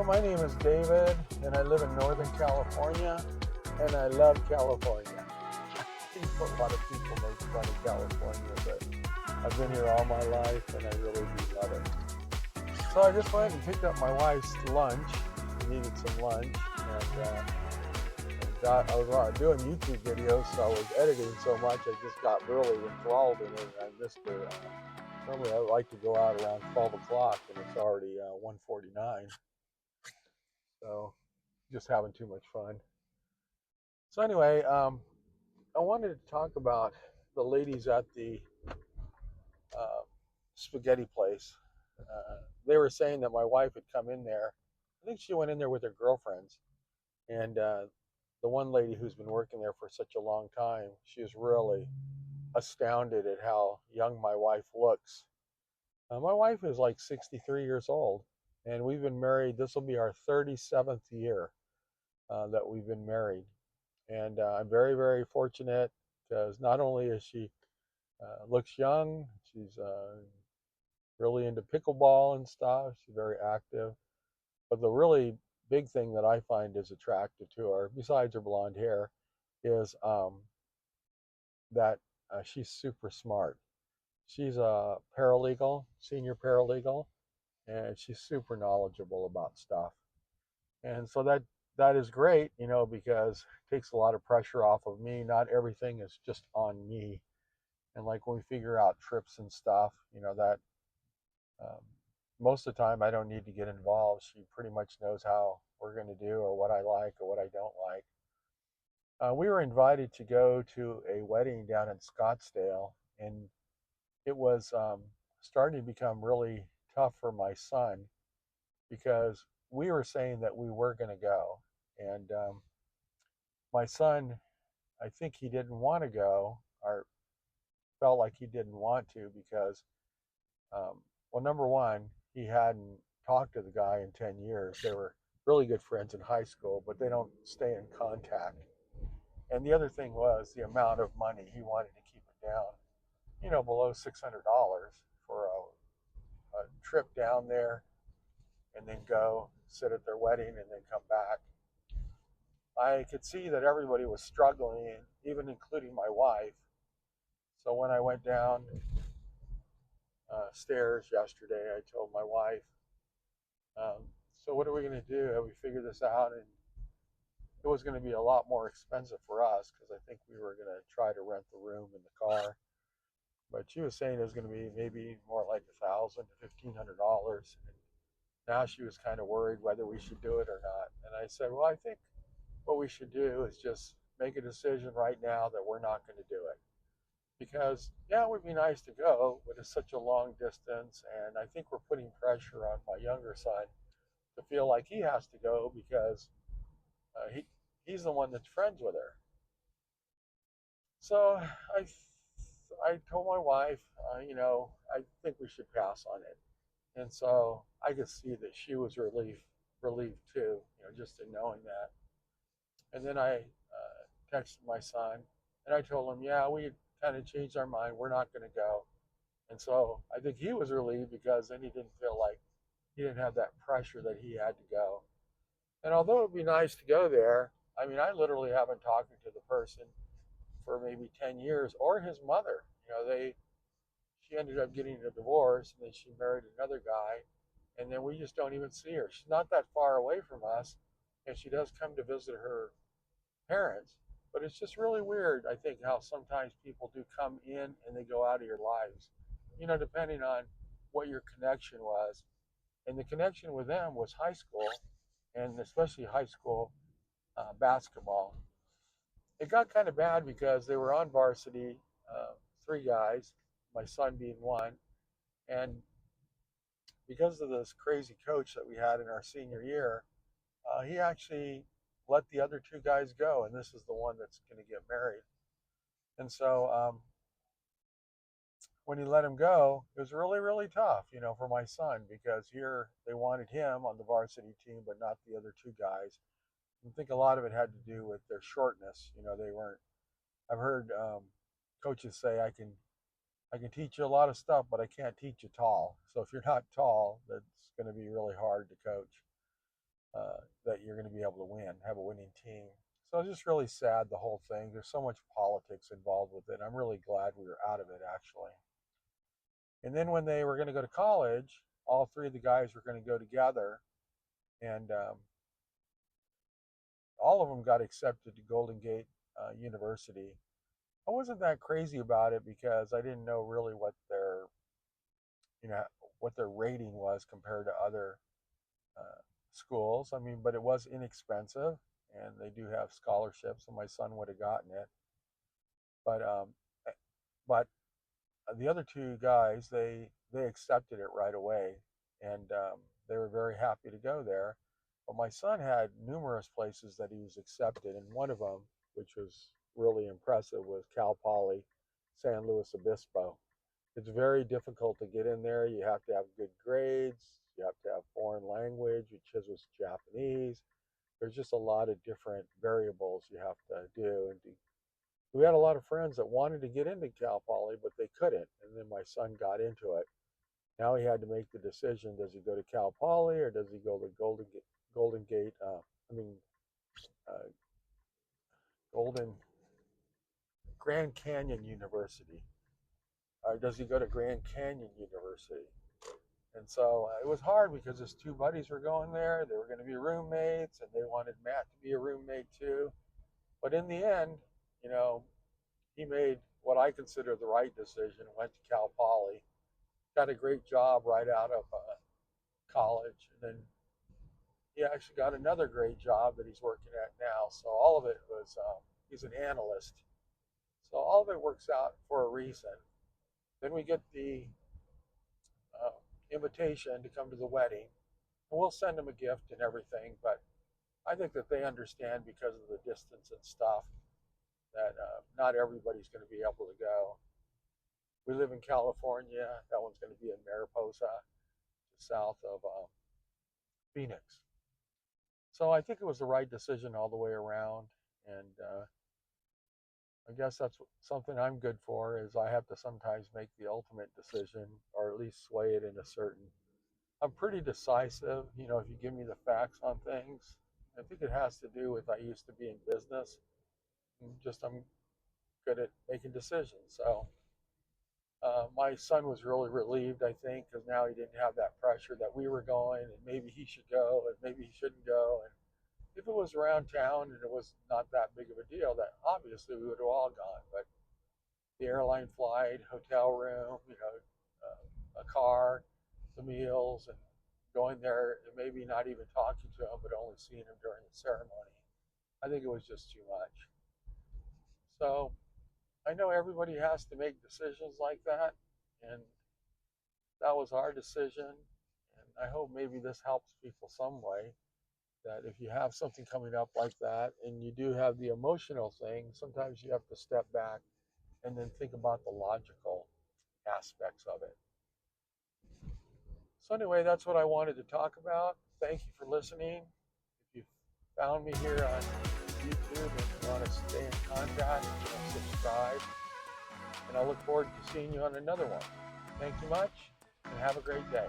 my name is David, and I live in Northern California, and I love California. I think a lot of people make fun of California, but I've been here all my life, and I really do love it. So I just went and picked up my wife's lunch. We needed some lunch, and I was doing YouTube videos, so I was editing so much, I just got really enthralled in it, and I missed her. Normally, I like to go out around 12 o'clock, and it's already 1:49. So just having too much fun. So anyway, I wanted to talk about the ladies at the uh, spaghetti place. They were saying that my wife had come in there. I think she went in there with her girlfriends, and the one lady who's been working there for such a long time, she is really astounded at how young my wife looks. My wife is like 63 years old, and we've been married. This will be our 37th year that we've been married. And I'm very, very fortunate because not only is she looks young, she's really into pickleball and stuff. She's very active. But the really big thing that I find is attractive to her, besides her blonde hair, is that she's super smart. She's a paralegal, senior paralegal, and she's super knowledgeable about stuff. And so that is great, because it takes a lot of pressure off of me. Not everything is just on me. And like when we figure out trips and stuff, that um, most of the time I don't need to get involved. She pretty much knows how we're going to do or what I like or what I don't like. We were invited to go to a wedding down in Scottsdale, and it was starting to become really tough for my son because we were saying that we were going to go. And my son, I think he didn't want to go or felt like he didn't want to because, well, number one, he hadn't talked to the guy in 10 years. They were really good friends in high school, but they don't stay in contact. And the other thing was the amount of money. He wanted to keep it down, below $600 for a trip down there and then go sit at their wedding and then come back. I could see that everybody was struggling, even including my wife. So when I went down stairs yesterday, I told my wife, so what are we going to do? Have we figured this out? And it was going to be a lot more expensive for us because I think we were going to try to rent the room in the car. But she was saying it was going to be maybe more like $1,000 to $1,500. And now she was kind of worried whether we should do it or not. And I said, well, I think what we should do is just make a decision right now that we're not going to do it. Because, yeah, it would be nice to go, but it's such a long distance. And I think we're putting pressure on my younger son to feel like he has to go because he's the one that's friends with her. So I told my wife, I think we should pass on it. And so I could see that she was relieved too, just in knowing that. And then I texted my son and I told him, yeah, we kind of changed our mind. We're not going to go. And so I think he was relieved because then he didn't feel like he didn't have that pressure that he had to go. And although it would be nice to go there, I mean, I literally haven't talked to the person for maybe 10 years or his mother. She ended up getting a divorce and then she married another guy. And then we just don't even see her. She's not that far away from us. And she does come to visit her parents. But it's just really weird, I think, how sometimes people do come in and they go out of your lives, depending on what your connection was. And the connection with them was high school, and especially high school basketball. It got kind of bad because they were on varsity, three guys, my son being one. And because of this crazy coach that we had in our senior year, he actually let the other two guys go, and this is the one that's going to get married. And so when he let him go, it was really, really tough, for my son because here they wanted him on the varsity team, but not the other two guys. I think a lot of it had to do with their shortness. They weren't. I've heard coaches say, I can teach you a lot of stuff, but I can't teach you tall. So if you're not tall, that's going to be really hard to coach. that you're going to be able to win, have a winning team. So it's just really sad, the whole thing. There's so much politics involved with it. I'm really glad we were out of it, actually. And then when they were going to go to college, all three of the guys were going to go together, and all of them got accepted to Golden Gate University. I wasn't that crazy about it because I didn't know really you know, what their rating was compared to other uh, schools. I mean, but it was inexpensive, and they do have scholarships, and my son would have gotten it. But eh, but the other two guys, they accepted it right away, and they were very happy to go there. But my son had numerous places that he was accepted, and one of them, which was really impressive, was Cal Poly, San Luis Obispo. It's very difficult to get in there. You have to have good grades. You have to have foreign language, which was Japanese. There's just a lot of different variables you have to do. And we had a lot of friends that wanted to get into Cal Poly, but they couldn't. And then my son got into it. Now he had to make the decision: does he go to Cal Poly or does he go to Golden Gate? I mean, uh, Golden Grand Canyon University. Or does he go to Grand Canyon University? And so it was hard because his two buddies were going there. They were going to be roommates, and they wanted Matt to be a roommate too. But in the end, you know, he made what I consider the right decision. Went to Cal Poly, got a great job right out of college, and then he actually got another great job that he's working at now. So all of it was, he's an analyst. So all of it works out for a reason. Then we get the uh, invitation to come to the wedding, and we'll send them a gift and everything. But I think that they understand, because of the distance and stuff, that not everybody's going to be able to go. We live in California. That one's going to be in Mariposa, south of Phoenix. So I think it was the right decision all the way around. And I guess that's something I'm good for, is I have to sometimes make the ultimate decision, or at least sway it in a certain. I'm pretty decisive, you know, if you give me the facts on things. I think it has to do with, I used to be in business, and just I'm good at making decisions. So my son was really relieved, I think, because now he didn't have that pressure that we were going, and maybe he should go and maybe he shouldn't go. And if it was around town and it was not that big of a deal, that obviously we would have all gone. But the airline flight, hotel room, you know, a car, the meals, and going there and maybe not even talking to him, but only seeing him during the ceremony, I think it was just too much. So I know everybody has to make decisions like that, and that was our decision. And I hope maybe this helps people some way, that if you have something coming up like that and you do have the emotional thing, sometimes you have to step back and then think about the logical aspects of it. So anyway, that's what I wanted to talk about. Thank you for listening. If you found me here on YouTube and you want to stay in contact, subscribe. And I look forward to seeing you on another one. Thank you much, and have a great day.